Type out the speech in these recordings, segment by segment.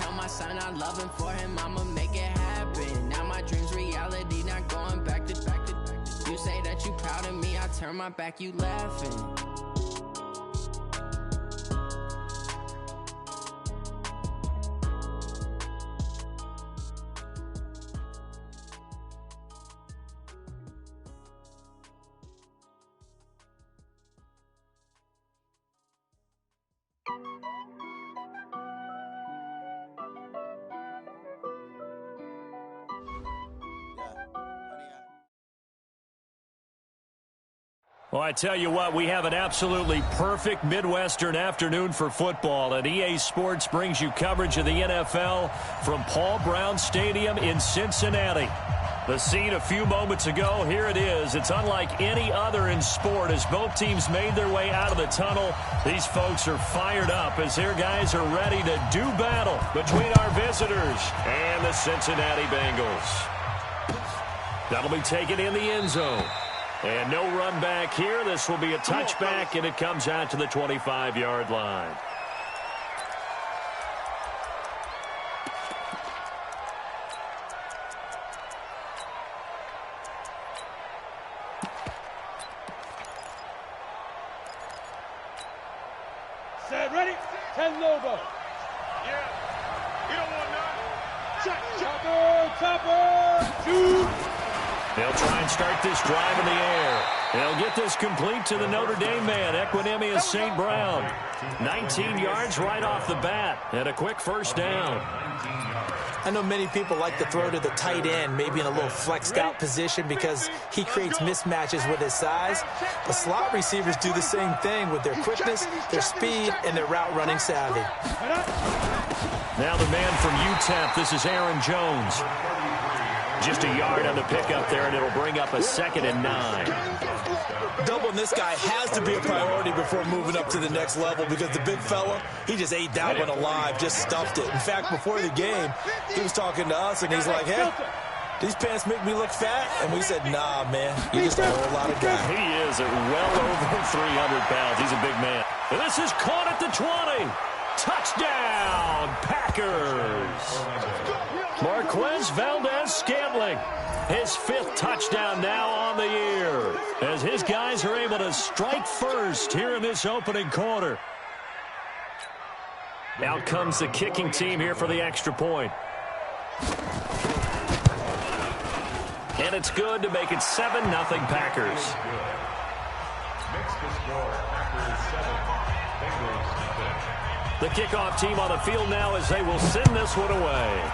tell my son I love him, for him I'ma make it happen. Now my dream's reality, not going back to. You say that you proud of me, I turn my back, you laughing. Well, I tell you what, we have an absolutely perfect Midwestern afternoon for football, and EA Sports brings you coverage of the NFL from Paul Brown Stadium in Cincinnati. The scene a few moments ago, here it is. It's unlike any other in sport as both teams made their way out of the tunnel. These folks are fired up as their guys are ready to do battle between our visitors and the Cincinnati Bengals. That'll be taken in the end zone. And no run back here. This will be a touchback, and it comes out to the 25-yard line. Set, ready? 10 logo. Yeah. You don't want none. Chopper, shoot. They'll try and start this drive in the air. They'll get this complete to the Notre Dame man, Equinemius St. Brown. 19 yards right off the bat, and a quick first down. I know many people like to throw to the tight end, maybe in a little flexed out position because he creates mismatches with his size. But slot receivers do the same thing with their quickness, their speed, and their route running savvy. Now the man from UTEP, this is Aaron Jones. Just a yard on the pickup there, and it'll bring up a 2nd and 9. Doubling this guy has to be a priority before moving up to the next level because the big fella, he just ate that one alive, just stuffed it. In fact, before the game, he was talking to us, and he's like, hey, these pants make me look fat? And we said, nah, man, you're just a whole lot of guy. He is at well over 300 pounds. He's a big man. And this is caught at the 20. Touchdown, Packers. Marquez Valdez-Scantling, his 5th touchdown now on the year, as his guys are able to strike first here in this opening quarter. Out comes the kicking team here for the extra point. And it's good to make it 7-0 Packers. The kickoff team on the field now as they will send this one away.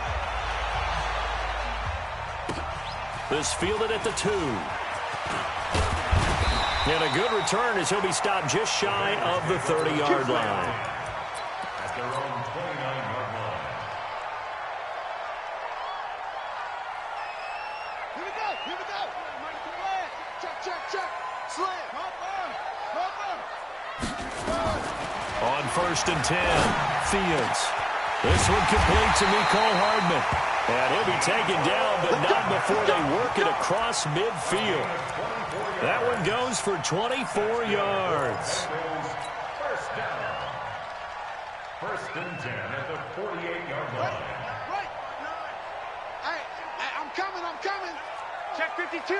This fielded at the 2. And a good return as he'll be stopped just shy of the 30-yard line. At their own 29-yard line. Here we go. Check. Slam. On 1st and 10, Fields. This one complete to Mecole Hardman. And he'll be taken down, but not before they work it across midfield. That one goes for 24 yards. First down. 1st and 10 at the 48-yard line. Right. Hey, I'm coming. Check 52.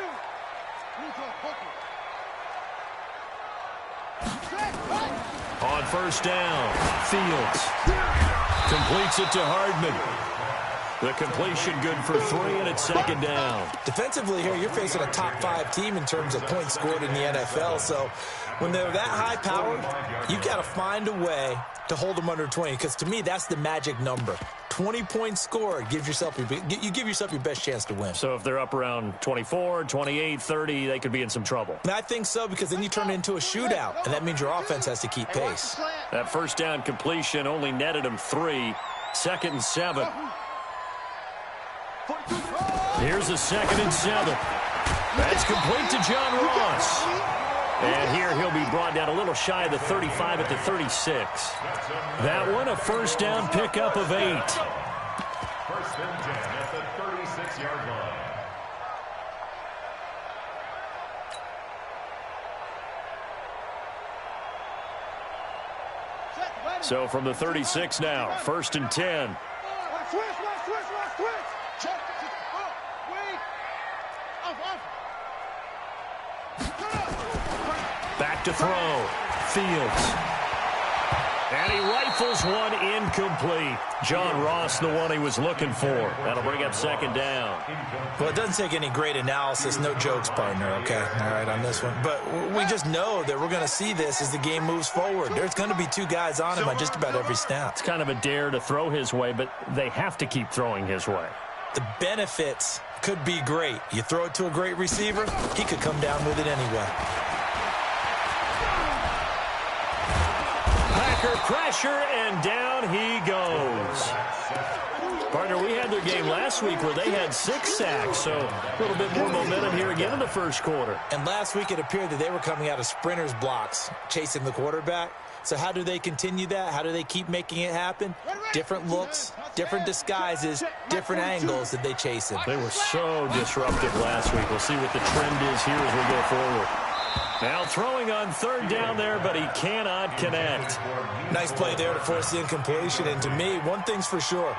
On 1st down, Fields completes it to Hardman. The completion good for 3, and it's 2nd down. Defensively here, you're facing a top 5 team in terms of points scored in the NFL. So when they're that high powered, you got to find a way to hold them under 20, because to me, that's the magic number. 20 points scored, you give yourself your best chance to win. So if they're up around 24, 28, 30, they could be in some trouble. And I think so, because then you turn it into a shootout, and that means your offense has to keep pace. That 1st down completion only netted him 3. 2nd and 7. Here's a 2nd and 7. That's complete to John Ross. And here he'll be brought down a little shy of the 35 at the 36. That one, a 1st down pickup of 8. 1st and 10 at the 36-yard line. So from the 36 now, 1st and 10. Switch. Check. Wait. Off. Back to throw. Fields. And he rifles one incomplete. John Ross, the one he was looking for. That'll bring up second down. Well, it doesn't take any great analysis. No jokes, partner, okay? All right, on this one. But we just know that we're going to see this as the game moves forward. There's going to be two guys on him on just about every snap. It's kind of a dare to throw his way, but they have to keep throwing his way. The benefits could be great. You throw it to a great receiver, he could come down with it anyway. Packer pressure, and down he goes. Partner, we had their game last week where they had 6 sacks, so a little bit more momentum here again in the first quarter. And last week it appeared that they were coming out of sprinters blocks, chasing the quarterback. So how do they continue that? How do they keep making it happen? Different looks, different disguises, different angles that they chase in. They were so disruptive last week. We'll see what the trend is here as we go forward. Now throwing on third down there, but he cannot connect. Nice play there to force the incompletion. And to me, one thing's for sure.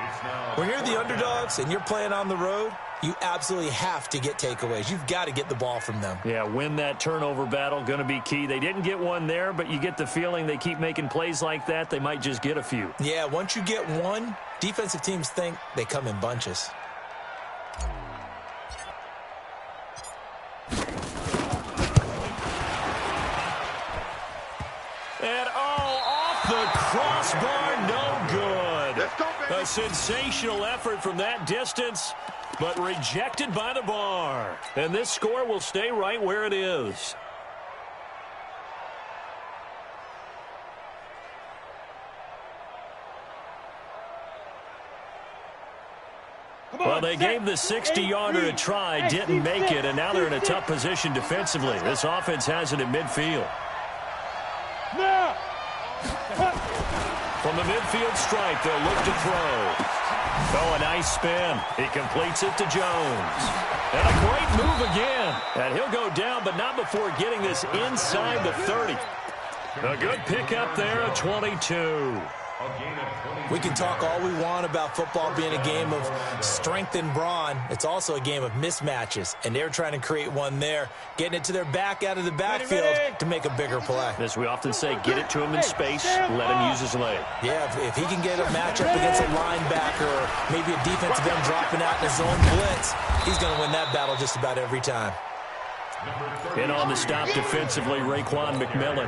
When you're the underdogs and you're playing on the road, you absolutely have to get takeaways. You've got to get the ball from them. Yeah, win that turnover battle, going to be key. They didn't get one there, but you get the feeling they keep making plays like that, they might just get a few. Yeah, once you get one, defensive teams think they come in bunches. And off the crossbar, no good. A sensational effort from that distance, but rejected by the bar. And this score will stay right where it is. Well, they gave the 60-yarder a try, didn't make it, and now they're in a tough position defensively. This offense has it in midfield. From the midfield stripe, they'll look to throw. Oh, a nice spin. He completes it to Jones. And a great move again. And he'll go down, but not before getting this inside the 30. A good pickup there, a 22. We can talk all we want about football being a game of strength and brawn. It's also a game of mismatches, and they're trying to create one there, getting it to their back out of the backfield to make a bigger play. As we often say, get it to him in space, let him use his leg. Yeah, if he can get a matchup against a linebacker or maybe a defensive end dropping out in a zone blitz, he's going to win that battle just about every time. In on the stop defensively, Raekwon McMillan.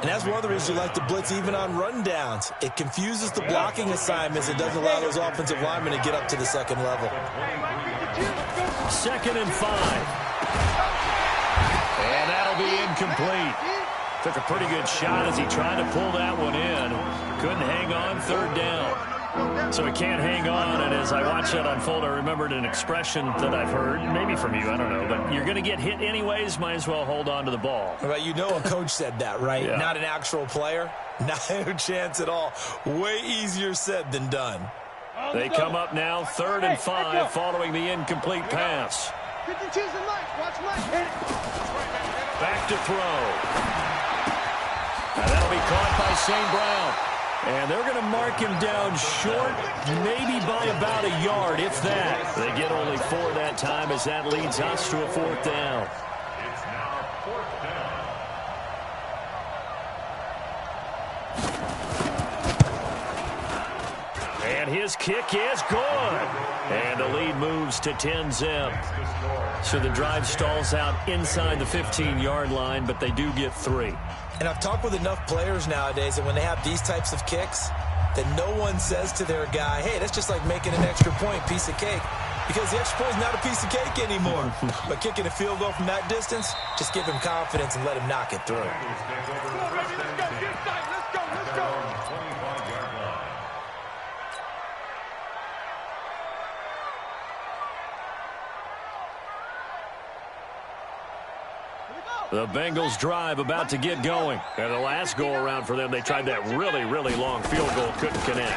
And that's one of the reasons you like to blitz even on rundowns. It confuses the blocking assignments. It doesn't allow those offensive linemen to get up to the second level. 2nd and 5. And that'll be incomplete. Took a pretty good shot as he tried to pull that one in. Couldn't hang on, 3rd down. So he can't hang on, and as I watched that unfold, I remembered an expression that I've heard, maybe from you, I don't know, but you're going to get hit anyways, might as well hold on to the ball. Well, you know a coach said that, right? Yeah. Not an actual player. Not a chance at all. Way easier said than done. They come up now, 3rd and 5, following the incomplete pass. Back to throw. And that'll be caught by St. Brown. And they're going to mark him down short, maybe by about a yard, if that. They get only 4 that time as that leads us to a 4th down. It's now 4th down. And his kick is good. And the lead moves to 10-zip. So the drive stalls out inside the 15-yard line, but they do get 3. And I've talked with enough players nowadays that when they have these types of kicks, that no one says to their guy, hey, that's just like making an extra point, piece of cake. Because the extra point is not a piece of cake anymore. But kicking a field goal from that distance, just give him confidence and let him knock it through. The Bengals drive about to get going. And the last go-around for them, they tried that really, really long field goal, couldn't connect.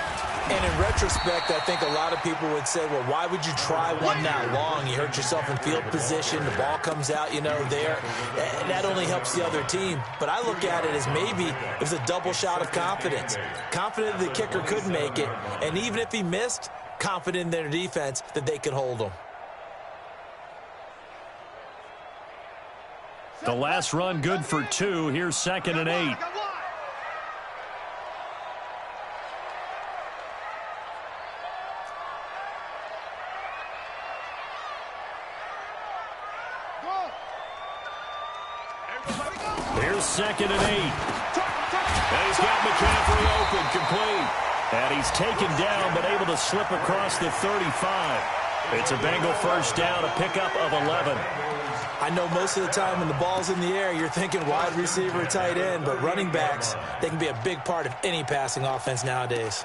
And in retrospect, I think a lot of people would say, well, why would you try one that long? You hurt yourself in field position. The ball comes out, you know, there. That only helps the other team. But I look at it as maybe it was a double shot of confidence. Confident the kicker could make it. And even if he missed, confident in their defense that they could hold him. The last run good for 2. Here's 2nd and 8. Here's 2nd and 8. And he's got McCaffrey open, complete. And he's taken down, but able to slip across the 35. It's a Bengal first down, a pickup of 11. I know most of the time when the ball's in the air, you're thinking wide receiver, tight end, but running backs, they can be a big part of any passing offense nowadays.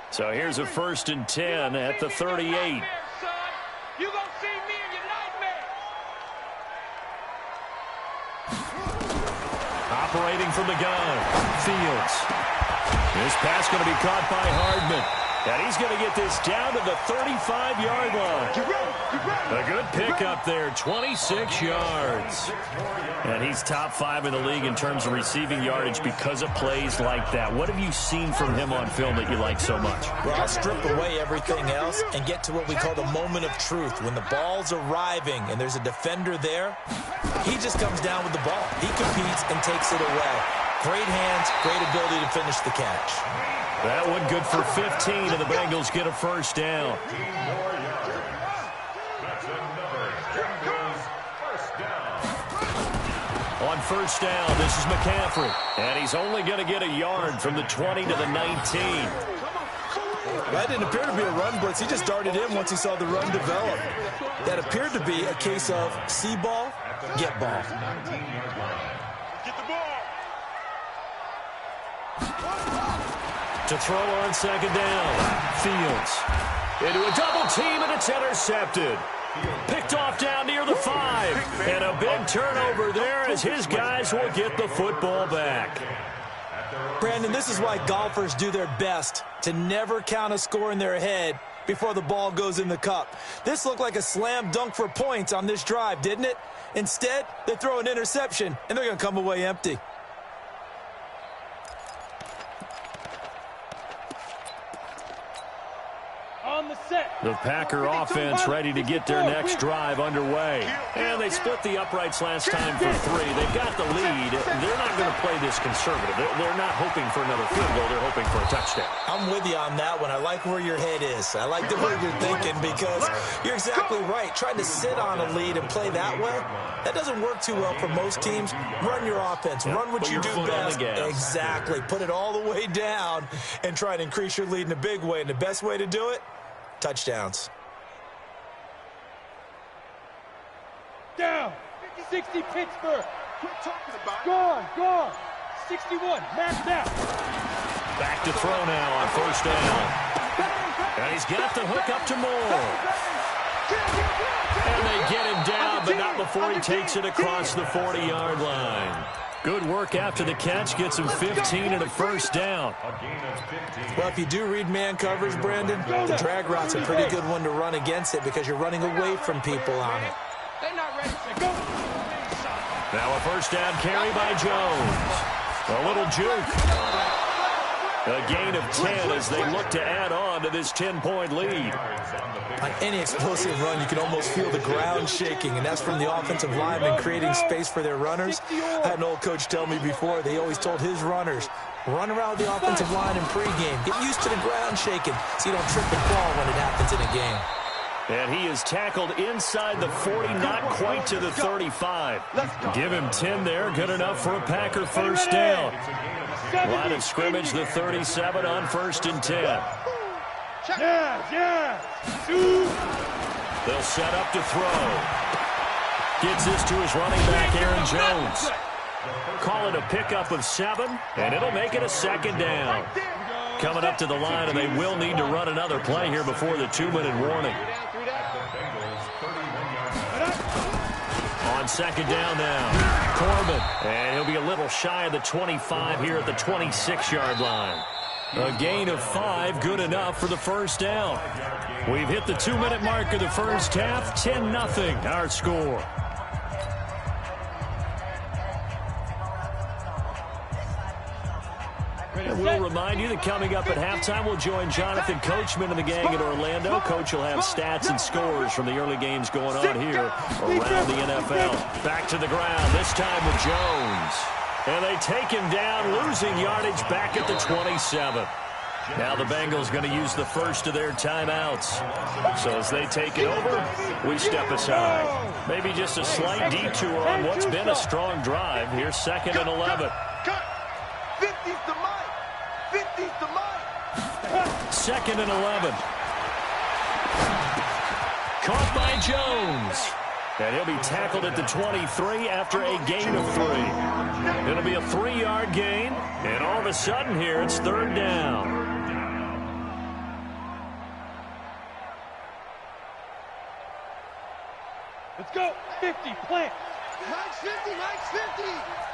So here's a 1st and 10 at the 38. You gonna see me in your nightmare. Operating from the gun, Fields. This pass going to be caught by Hardman. And he's going to get this down to the 35-yard line. A good pickup there, 26 yards. And he's top 5 in the league in terms of receiving yardage because of plays like that. What have you seen from him on film that you like so much? Well, I'll strip away everything else and get to what we call the moment of truth. When the ball's arriving and there's a defender there, he just comes down with the ball. He competes and takes it away. Great hands, great ability to finish the catch. That one good for 15, and the Bengals get a first down. On first down, this is McCaffrey. And he's only going to get a yard from the 20 to the 19. That didn't appear to be a run blitz. He just darted in once he saw the run develop. That appeared to be a case of see ball, get ball. Get the ball. To throw on 2nd down, Fields. Into a double team, and it's intercepted. Picked off down near the 5. And a big turnover there as his guys will get the football back. Brandon, this is why golfers do their best to never count a score in their head before the ball goes in the cup. This looked like a slam dunk for points on this drive, didn't it? Instead, they throw an interception, and they're going to come away empty. The Packer offense ready to get their next drive underway. And they split the uprights last time for 3. They've got the lead. They're not going to play this conservative. They're not hoping for another field goal. They're hoping for a touchdown. I'm with you on that one. I like where your head is. I like the way you're thinking because you're exactly right. Trying to sit on a lead and play that way, that doesn't work too well for most teams. Run your offense. Run what you do best. Exactly. Put it all the way down and try to increase your lead in a big way. And the best way to do it, touchdowns. Down. 60 Pittsburgh. Quit talking about it. Gone. 61. Maxed out. Back to throw now on first down. And he's got the hook up to Moore. And they get him down, but not before he takes it across the 40-yard line. Good work after the catch. Gets him 15 and a first down. Well, if you do read man covers, Brandon, the drag route's a pretty good one to run against it because you're running away from people on it. They're not ready to go. Now a first down carry by Jones. A little juke. A gain of 10 as they look to add on to this 10-point lead. On any explosive run, you can almost feel the ground shaking, and that's from the offensive linemen creating space for their runners. I had an old coach tell me before, they always told his runners, run around the offensive line in pregame. Get used to the ground shaking so you don't trip and fall when it happens in a game. And he is tackled inside the 40, not quite to the 35. Give him 10 there, good enough for a Packer first down. Line of scrimmage, the 37 on 1st and 10. Yeah. They'll set up to throw. Gets this to his running back, Aaron Jones. Call it a pickup of 7, and it'll make it a 2nd down. Coming up to the line, and they will need to run another play here before the 2-minute warning. On second down now, Corbin. And he'll be a little shy of the 25 here at the 26-yard line. A gain of 5, good enough for the first down. We've hit the 2-minute mark of the first half, 10-0 our score. And we'll remind you that coming up at halftime, we'll join Jonathan Coachman and the gang at Orlando. Coach will have stats and scores from the early games going on here around the NFL. Back to the ground, this time with Jones. And they take him down, losing yardage back at the 27. Now the Bengals going to use the first of their timeouts. So as they take it over, we step aside. Maybe just a slight detour on what's been a strong drive. Here's 2nd and 11. 50's the mic. 50's the mic. 2nd and 11. Caught by Jones. And he'll be tackled at the 23 after a gain of 3. It'll be a 3-yard gain. And all of a sudden here, it's 3rd down. Let's go. 50, plant. Mike's 50, Mike's 50.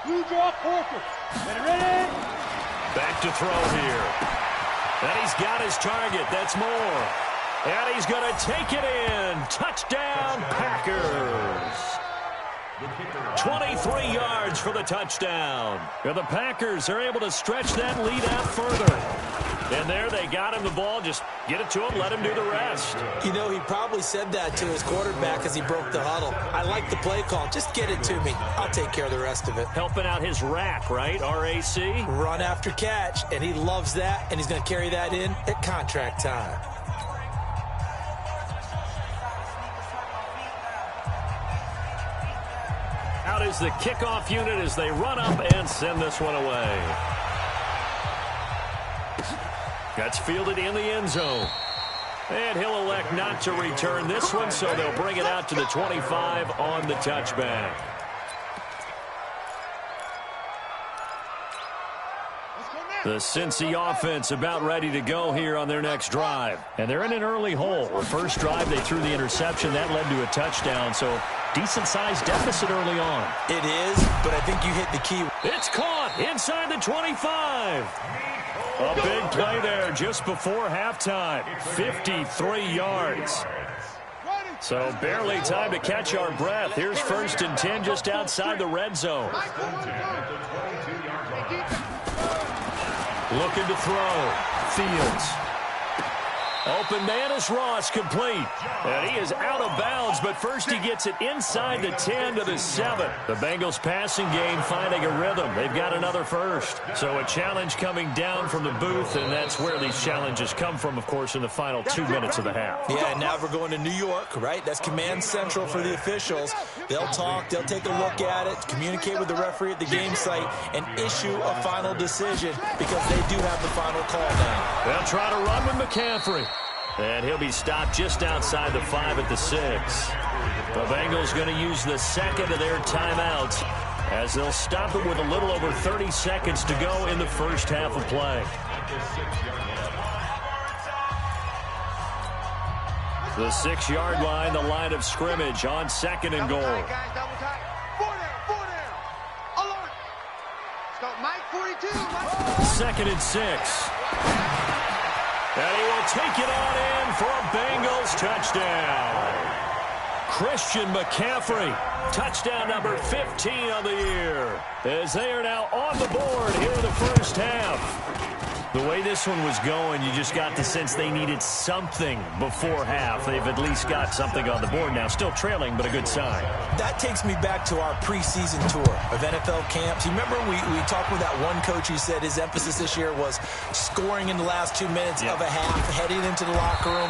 Blue draw, Corker. Ready? Back to throw here. And he's got his target. That's Moore. And he's going to take it in. Touchdown, Packers. 23 yards for the touchdown. And the Packers are able to stretch that lead out further. And there they got him the ball. Just get it to him, let him do the rest. You know, he probably said that to his quarterback as he broke the huddle. I like the play call. Just get it to me. I'll take care of the rest of it. Helping out his rack, right? R-A-C? Run after catch, and he loves that, and he's going to carry that in at contract time. Out is the kickoff unit as they run up and send this one away. That's fielded in the end zone. And he'll elect not to return this one, so they'll bring it out to the 25 on the touchback. The Cincy offense about ready to go here on their next drive. And they're in an early hole. The first drive, they threw the interception. That led to a touchdown, so decent-sized deficit early on. It is, but I think you hit the key. It's caught inside the 25. A big play there just before halftime. 53 yards. So barely time to catch our breath. Here's 1st and 10 just outside the red zone. Looking to throw. Fields. Open man is Ross, complete. And he is out of bounds, but first he gets it inside the 10 to the 7. The Bengals passing game finding a rhythm. They've got another first. So a challenge coming down from the booth, and that's where these challenges come from, of course, in the final 2 minutes of the half. Yeah, now we're going to New York, right? That's command central for the officials. They'll talk, they'll take a look at it, communicate with the referee at the game site, and issue a final decision because they do have the final call now. They'll try to run with McCaffrey. And he'll be stopped just outside the 5 at the 6. The Bengals going to use the second of their timeouts as they'll stop it with a little over 30 seconds to go in the first half of play. The 6-yard line, the line of scrimmage on 2nd and goal. 4 down. Alert. Start Mike 42. 2nd and 6. And he will take it on in for a Bengals touchdown. Christian McCaffrey, touchdown number 15 on the year, as they are now on the board here in the first half. The way this one was going, you just got the sense they needed something before half. They've at least got something on the board now. Still trailing, but a good sign. That takes me back to our preseason tour of NFL camps. You remember we talked with that one coach who said his emphasis this year was scoring in the last 2 minutes of a half, heading into the locker room.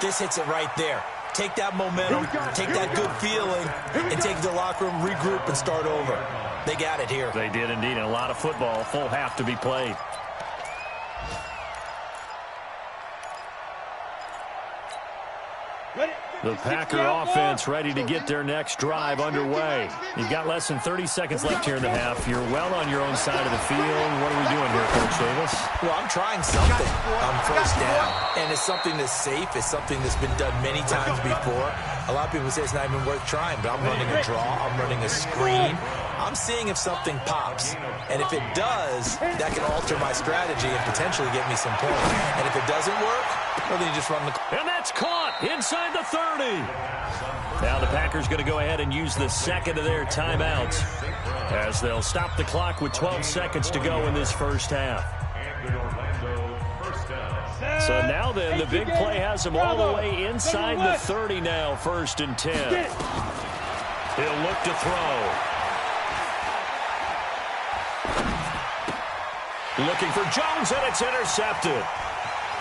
This hits it right there. Take that momentum, take that good feeling, and take it to the locker room, regroup, and start over. They got it here. They did indeed, and a lot of football, full half to be played. The Packer offense ready to get their next drive underway. You've got less than 30 seconds left here in the half. You're well on your own side of the field. What are we doing here, Coach Davis? Well, I'm trying something on first down, and it's something that's safe. It's something that's been done many times before. A lot of people say it's not even worth trying, but I'm running a draw. I'm running a screen. I'm seeing if something pops, and if it does, that can alter my strategy and potentially get me some points. And if it doesn't work, well, then you just run the... And that's caught inside the 30. Now the Packers going to go ahead and use the second of their timeouts as they'll stop the clock with 12 seconds to go in this first half. So now then, the big play has them all the way inside the 30 now, 1st and 10. He'll look to throw. Looking for Jones, and it's intercepted.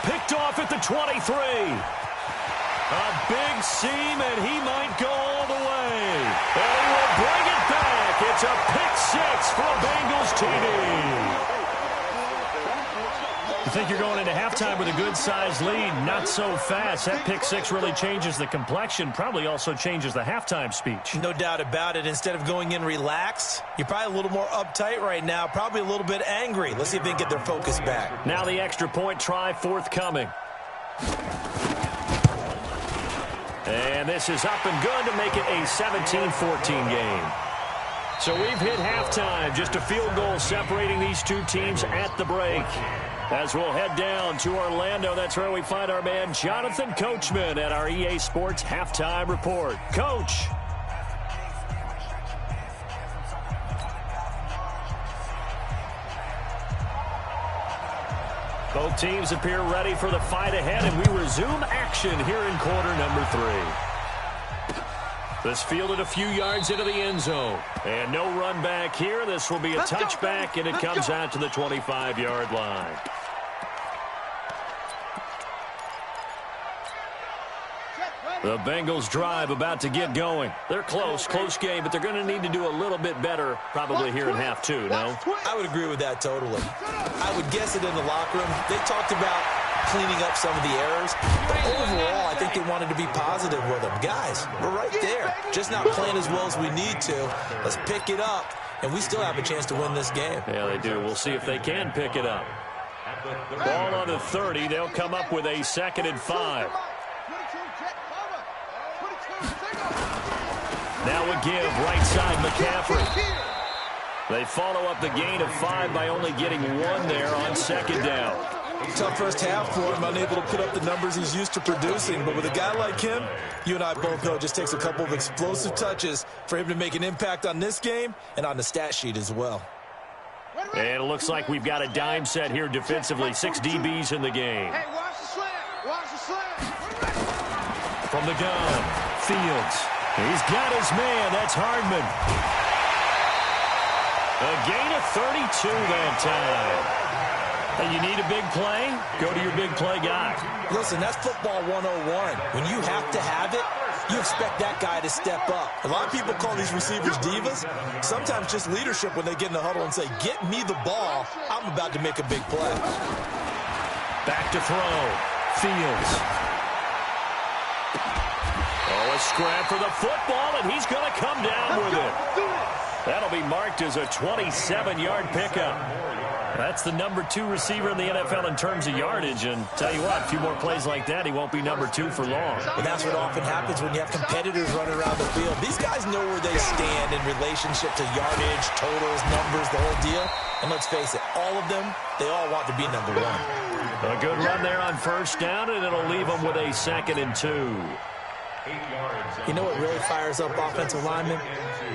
Picked off at the 23. A big seam, and he might go all the way. And he will bring it back. It's a pick six for a Bengals TD. You think you're going into halftime with a good-sized lead. Not so fast. That pick six really changes the complexion, probably also changes the halftime speech. No doubt about it. Instead of going in relaxed, you're probably a little more uptight right now, probably a little bit angry. Let's see if they can get their focus back. Now the extra point try forthcoming. And this is up and good to make it a 17-14 game. So we've hit halftime. Just a field goal separating these two teams at the break. As we'll head down to Orlando, that's where we find our man Jonathan Coachman at our EA Sports Halftime Report. Coach. Both teams appear ready for the fight ahead, and we resume action here in quarter number 3. This fielded a few yards into the end zone. And no run back here. This will be a touchback, and it comes out to the 25-yard line. The Bengals drive about to get going. They're close game, but they're going to need to do a little bit better probably here in half 2, no? I would agree with that totally. I would guess it in the locker room. They talked about cleaning up some of the errors, but overall, I think they wanted to be positive with them. Guys, we're right there. Just not playing as well as we need to. Let's pick it up, and we still have a chance to win this game. Yeah, they do. We'll see if they can pick it up. Ball on the 30. They'll come up with a 2nd and 5. Now a give, right side McCaffrey. They follow up the gain of 5 by only getting 1 there on 2nd down. Tough first half for him, unable to put up the numbers he's used to producing. But with a guy like him, you and I both know it just takes a couple of explosive touches for him to make an impact on this game and on the stat sheet as well. And it looks like we've got a dime set here defensively. 6 DBs in the game. Hey, watch the slam. Watch the slam. From the gun, Fields. He's got his man. That's Hardman. A gain of 32 that time. Hey, you need a big play? Go to your big play guy. Listen, that's football 101. When you have to have it, you expect that guy to step up. A lot of people call these receivers divas. Sometimes just leadership when they get in the huddle and say, get me the ball. I'm about to make a big play. Back to throw. Fields. Oh, a scrap for the football, and he's going to come down with it. That'll be marked as a 27-yard pickup. That's the number 2 receiver in the NFL in terms of yardage. And tell you what, a few more plays like that, he won't be number 2 for long. But that's what often happens when you have competitors running around the field. These guys know where they stand in relationship to yardage, totals, numbers, the whole deal. And let's face it, all of them, they all want to be number 1. A good run there on 1st down, and it'll leave them with a 2nd and 2. You know what really fires up offensive linemen?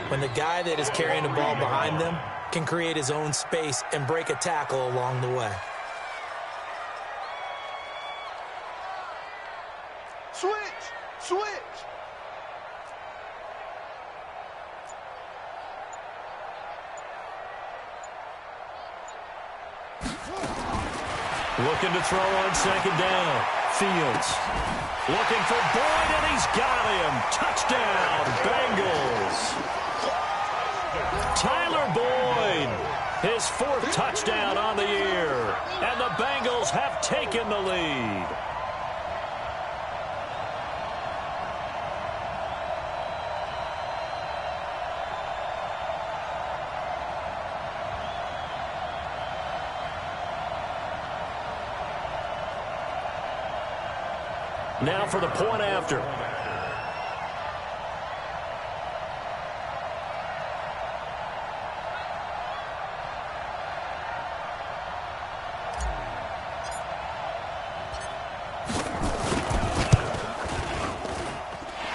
When the guy that is carrying the ball behind them can create his own space and break a tackle along the way. Switch! Switch! Looking to throw on 2nd down. Fields. Looking for Boyd, and he's got him. Touchdown, Bengals. Tyler Boyd, his 4th touchdown on the year. And the Bengals have taken the lead. Now for the point after.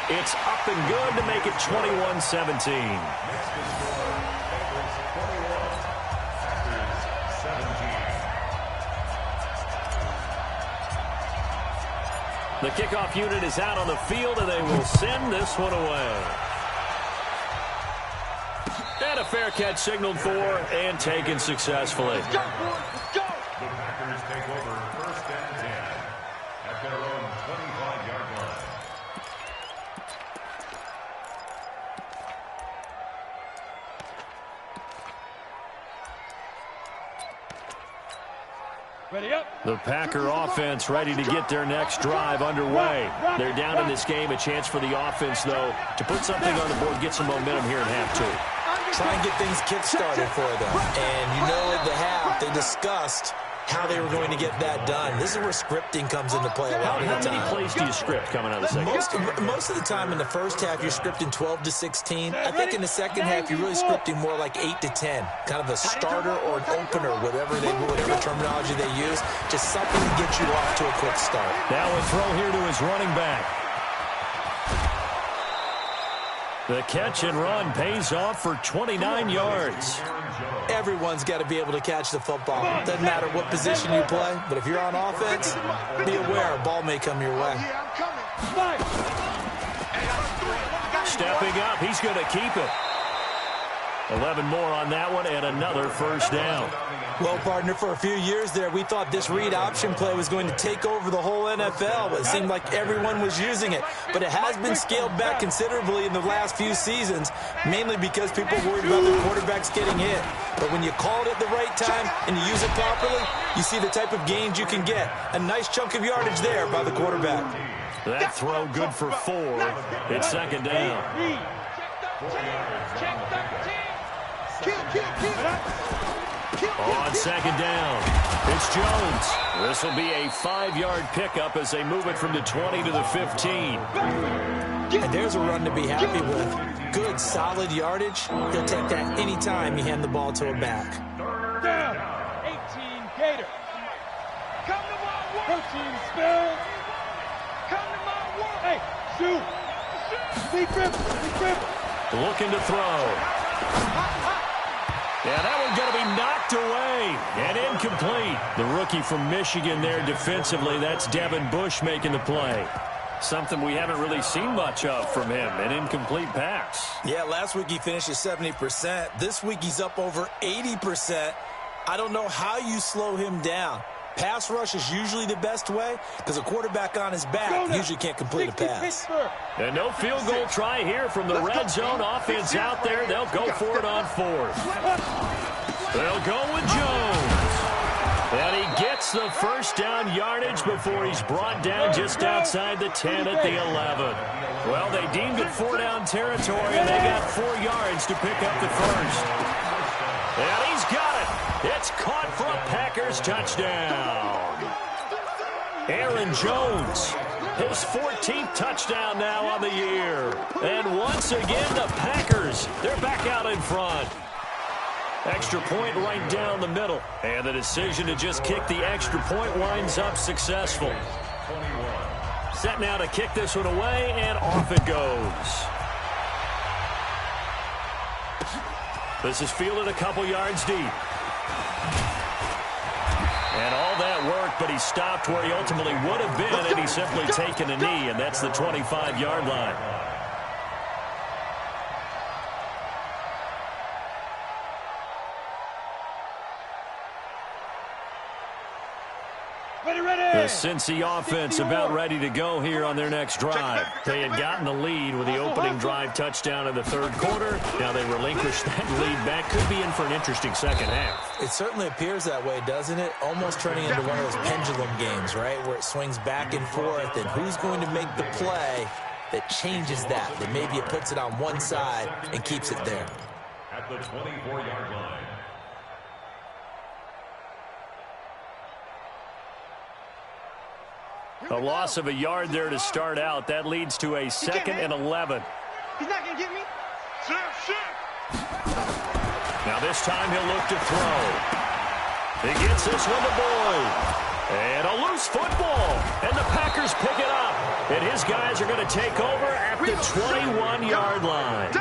It's up and good to make it 21-17. The kickoff unit is out on the field, and they will send this one away. And a fair catch signaled for and taken successfully. Let's go, boys. Let's go. The Packers take over 1st and 10 at their own 25-yard line. Ready up. The Packer offense ready to get their next drive underway. They're down in this game. A chance for the offense, though, to put something on the board, get some momentum here in half two. Try and get things kick-started for them. And you know at the half, they discussed how they were going to get that done. This is where scripting comes into play a lot of the time. How many plays do you script coming out of the second? Most of the time in the first half, you're scripting 12 to 16. I think in the second half, you're really scripting more like 8 to 10. Kind of a starter or an opener, whatever terminology they use. Just something to get you off to a quick start. Now a throw here to his running back. The catch and run pays off for 29 yards. Everyone's got to be able to catch the football. Doesn't matter what position you play, but if you're on offense, be aware a ball may come your way. Stepping up, he's going to keep it. 11 more on that one and another first down. Well, partner, for a few years there, we thought this read option play was going to take over the whole NFL. It seemed like everyone was using it, but it has been scaled back considerably in the last few seasons, mainly because people worried about their quarterbacks getting hit. But when you call it at the right time and you use it properly, you see the type of gains you can get. A nice chunk of yardage there by the quarterback. That throw good for 4. It's second down. On second down, it's Jones. This will be a 5-yard pickup as they move it from the 20 to the 15. And there's a run to be happy with. Good, solid yardage. He'll take that any time you hand the ball to a back. Down. 18 Gator. Come to my work. Protein spills. Come to my work. Hey, shoot. Deep rip. Looking to throw. Yeah, that one's going to be knocked away and incomplete. The rookie from Michigan there defensively. That's Devin Bush making the play. Something we haven't really seen much of from him, an incomplete pass. Yeah, last week he finished at 70%. This week he's up over 80%. I don't know how you slow him down. Pass rush is usually the best way because a quarterback on his back usually can't complete a pass. And no field goal try here from the red zone. Offense out there. They'll go for it on 4th. They'll go with Jones. And he gets the first down yardage before he's brought down just outside the 10 at the 11. Well, they deemed it 4-down territory, and they got 4 yards to pick up the first. And he's got it. It's caught for a Packers touchdown. Aaron Jones, his 14th touchdown now on the year. And once again, the Packers, they're back out in front. Extra point right down the middle. And the decision to just kick the extra point winds up successful. Set now to kick this one away, and off it goes. This is fielded a couple yards deep. And all that work, but he stopped where he ultimately would have been, and he's simply taken a knee, and that's the 25-yard line. The Cincy offense about ready to go here on their next drive. They had gotten the lead with the opening drive touchdown in the third quarter. Now they relinquish that lead back. Could be in for an interesting second half. It certainly appears that way, doesn't it? Almost turning into one of those pendulum games, right, where it swings back and forth, and who's going to make the play that changes that maybe it puts it on one side and keeps it there. At the 24-yard line. A loss of a yard there to start out. That leads to a 2nd and 11. He's not going to get me. Now this time he'll look to throw. He gets this one to Boyd. And a loose football. And the Packers pick it up. And his guys are going to take over at the 21-yard line.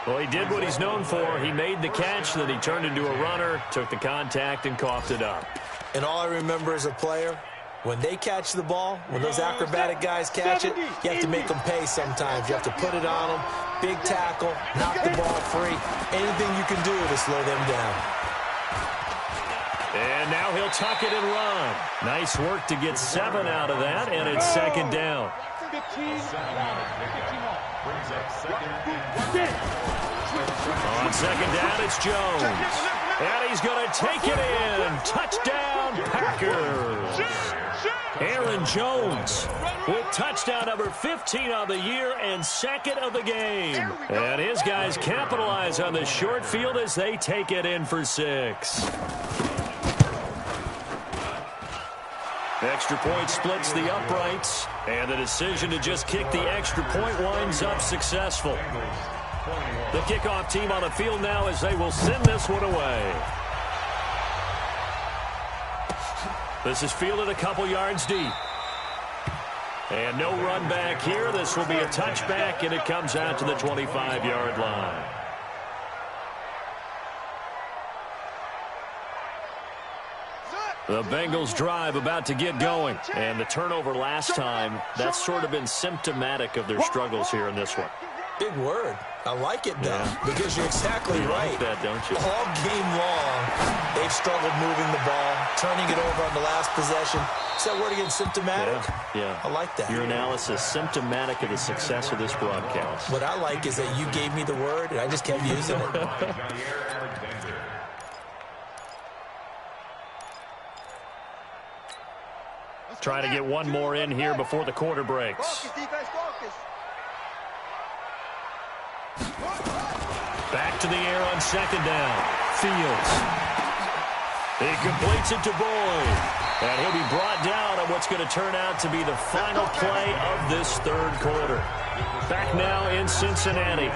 Well, he did what he's known for. He made the catch, then he turned into a runner, took the contact, and coughed it up. And all I remember as a player, when they catch the ball, when those acrobatic guys catch it, you have to make them pay sometimes. You have to put it on them, big tackle, knock the ball free. Anything you can do to slow them down. And now he'll tuck it and run. Nice work to get 7 out of that, and it's 2nd down. 15. On 2nd down, it's Jones. And he's going to take it in. Touchdown, Packers. Aaron Jones with touchdown number 15 on the year and 2nd of the game. And his guys capitalize on the short field as they take it in for 6. Extra point splits the uprights, and the decision to just kick the extra point winds up successful. The kickoff team on the field now as they will send this one away. This is fielded a couple yards deep. And no run back here. This will be a touchback, and it comes out to the 25-yard line. The Bengals drive about to get going. And the turnover last time, that's sort of been symptomatic of their struggles here in this one. Big word. I like it, though, because you're exactly right. You like that, don't you? All game long, they've struggled moving the ball, turning it over on the last possession. Is that word again, symptomatic? Yeah. I like that. Your analysis, symptomatic of the success of this broadcast. What I like is that you gave me the word, and I just kept using it. Trying to get one more in here before the quarter breaks. Focus, defense, focus. Back to the air on 2nd down. Fields. He completes it to Boyd. And he'll be brought down on what's going to turn out to be the final play of this 3rd quarter. Back now in Cincinnati.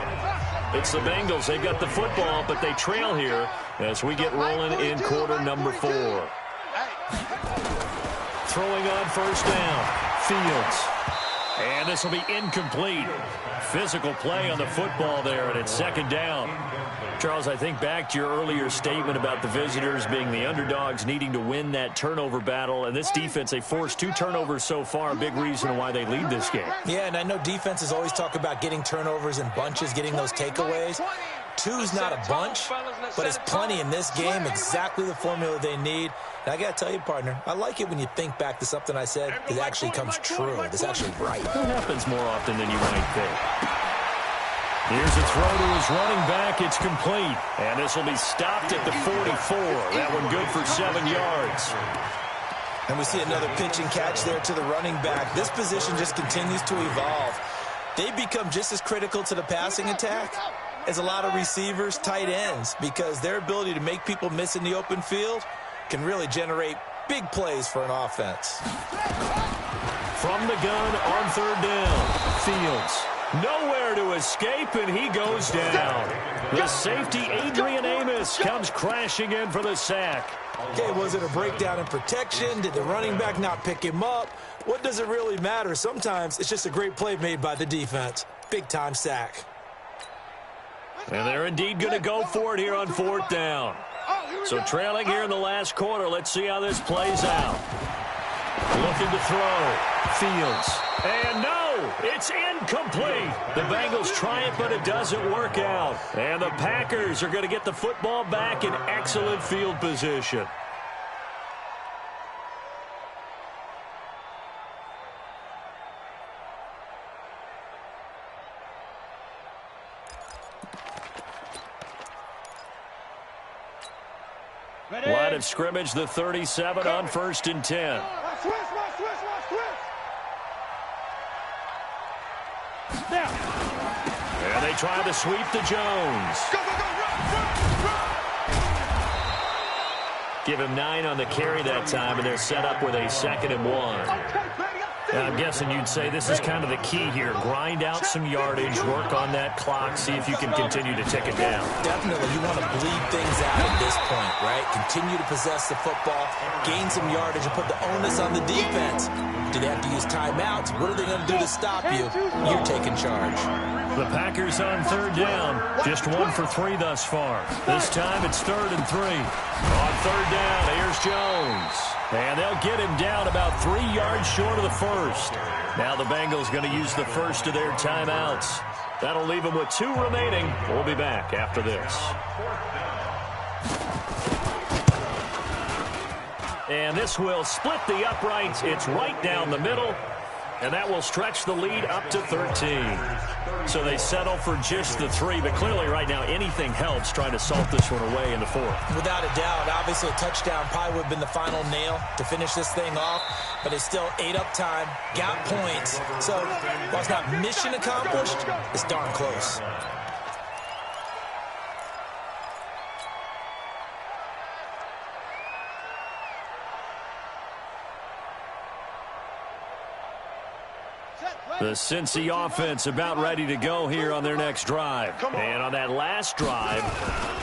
It's the Bengals. They've got the football, but they trail here as we get rolling in quarter number 4. Throwing on 1st down. Fields. And this will be incomplete. Physical play on the football there, and it's 2nd down. Charles, I think back to your earlier statement about the visitors being the underdogs, needing to win that turnover battle. And this defense, they forced 2 turnovers so far, a big reason why they lead this game. Yeah, and I know defenses always talk about getting turnovers in bunches, getting those takeaways. 2's not a bunch, but it's plenty in this game, exactly the formula they need. And I got to tell you, partner, I like it when you think back to something I said that actually comes true. It's actually right. It happens more often than you might think. Here's a throw to his running back. It's complete. And this will be stopped at the 44. That one good for 7 yards. And we see another pitch and catch there to the running back. This position just continues to evolve. They become just as critical to the passing attack as a lot of receivers, tight ends, because their ability to make people miss in the open field can really generate big plays for an offense. From the gun on 3rd down, Fields. Nowhere to escape, and he goes down. The safety, Adrian Amos, comes crashing in for the sack. Okay, was it a breakdown in protection? Did the running back not pick him up? What does it really matter? Sometimes it's just a great play made by the defense. Big-time sack. And they're indeed going to go for it here on 4th down. So trailing here in the last quarter, let's see how this plays out. Looking to throw. Fields. And no, it's incomplete. The Bengals try it, but it doesn't work out. And the Packers are going to get the football back in excellent field position. Line of scrimmage, the 37 on 1st and 10. And they try to sweep to Jones. Give him 9 on the carry that time, and they're set up with a 2nd and 1. I'm guessing you'd say this is kind of the key here. Grind out some yardage, work on that clock, see if you can continue to tick it down. Definitely. You want to bleed things out at this point, right? Continue to possess the football, gain some yardage, and put the onus on the defense. Do they have to use timeouts? What are they going to do to stop you? You're taking charge. The Packers on third down. Just 1 for 3 thus far. This time it's 3rd and 3. On third down, here's Jones. And they'll get him down about 3 yards short of the first. Now the Bengals going to use the first of their timeouts. That'll leave them with 2 remaining. We'll be back after this. And this will split the uprights. It's right down the middle. And that will stretch the lead up to 13. So they settle for just the 3. But clearly right now anything helps trying to salt this one away in the 4th. Without a doubt. Obviously a touchdown probably would have been the final nail to finish this thing off. But it's still 8 up time. Got points. So while it's not mission accomplished, it's darn close. The Cincy offense about ready to go here on their next drive. And on that last drive,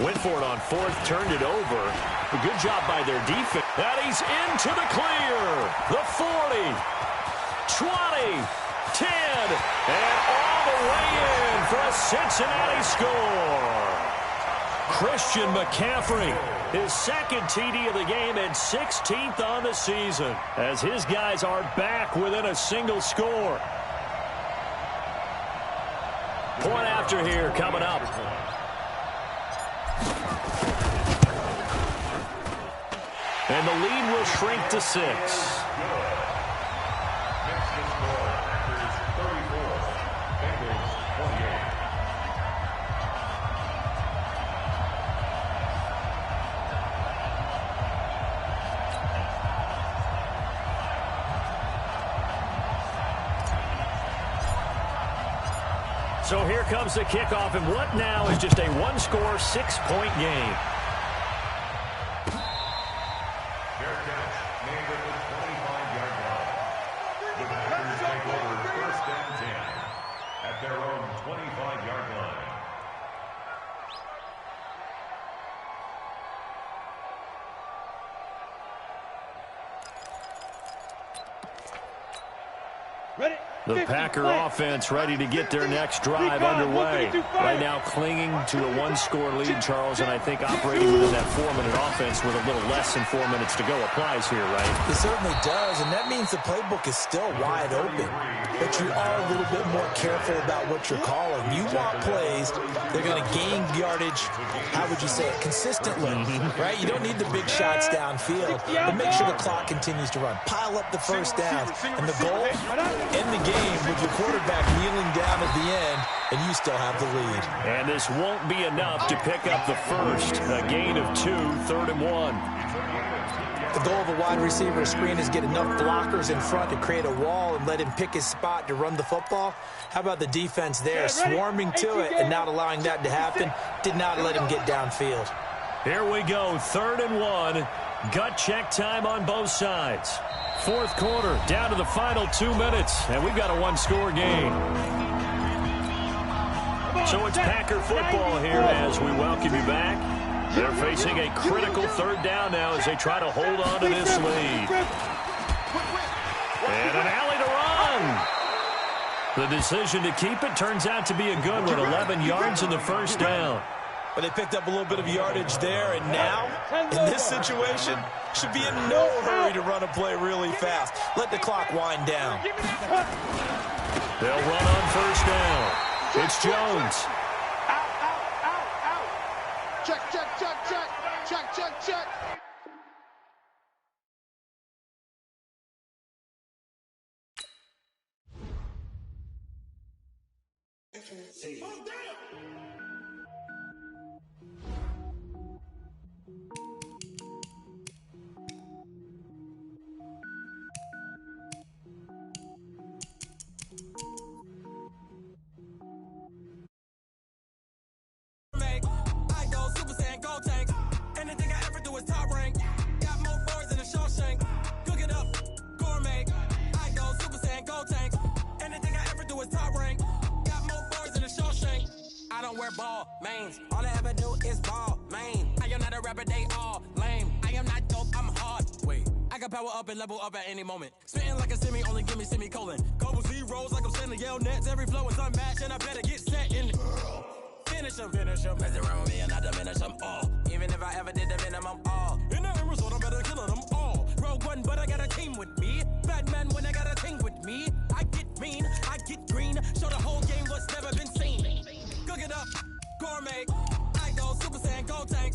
went for it on 4th, turned it over. A good job by their defense. And he's into the clear. The 40, 20, 10, and all the way in for a Cincinnati score. Christian McCaffrey, his 2nd TD of the game and 16th on the season, as his guys are back within a single score. Point after here coming up. And the lead will shrink to 6. So here comes the kickoff, and what now is just a 1-score, 6-point game. Fair catch made at the 25-yard line. The Packers take over 1st and 10 at their own 25-yard line. Ready? The Packer offense ready to get their next drive underway. Right now clinging to a 1-score lead, Charles, and I think operating within that 4-minute offense with a little less than 4 minutes to go applies here, right? It certainly does, and that means the playbook is still wide open. But you are a little bit more careful about what you're calling. You want plays, they're going to gain yardage, how would you say it, consistently, right? You don't need the big shots downfield, but make sure the clock continues to run. Pile up the first down, and the goal, end the game with your quarterback kneeling down at the end, and you still have the lead. And this won't be enough to pick up the first. A gain of 2, 3rd and 1. The goal of a wide receiver screen is get enough blockers in front to create a wall and let him pick his spot to run the football. How about the defense there, swarming to it and not allowing that to happen? Did not let him get downfield. Here we go, 3rd and 1. Gut check time on both sides. 4th quarter, down to the final 2 minutes, and we've got a 1-score game. So it's Packer football here as we welcome you back. They're facing a critical 3rd down now as they try to hold on to this lead. And an alley to run. The decision to keep it turns out to be a good one, 11 yards in the first down. But they picked up a little bit of yardage there, and now, in this situation, should be in no hurry to run a play really fast. Let the clock wind down. They'll run on first down. It's Jones. Check, check, check, check, check, check, check. I go Super Saiyan, go tank. Anything I ever do is top don't wear ball mains. All I ever do is ball, man. I am not a rapper, they all lame. I am not dope, I'm hard. Wait, I can power up and level up at any moment. Spitting like a semi, only give me semicolon. Couple zeros like I'm sending yell nets. Every flow is unmatched, and I better get set in. Finish them. Mess around with me and I diminish them all. Even if I ever did the minimum, all. In the end result, I'm better killing them all. Rogue One, but I got a team with me. Batman when I got a team with me. I get mean, I get green. Show the whole game what's never been seen. Cook it up, gourmet. I go Super Saiyan, go tank.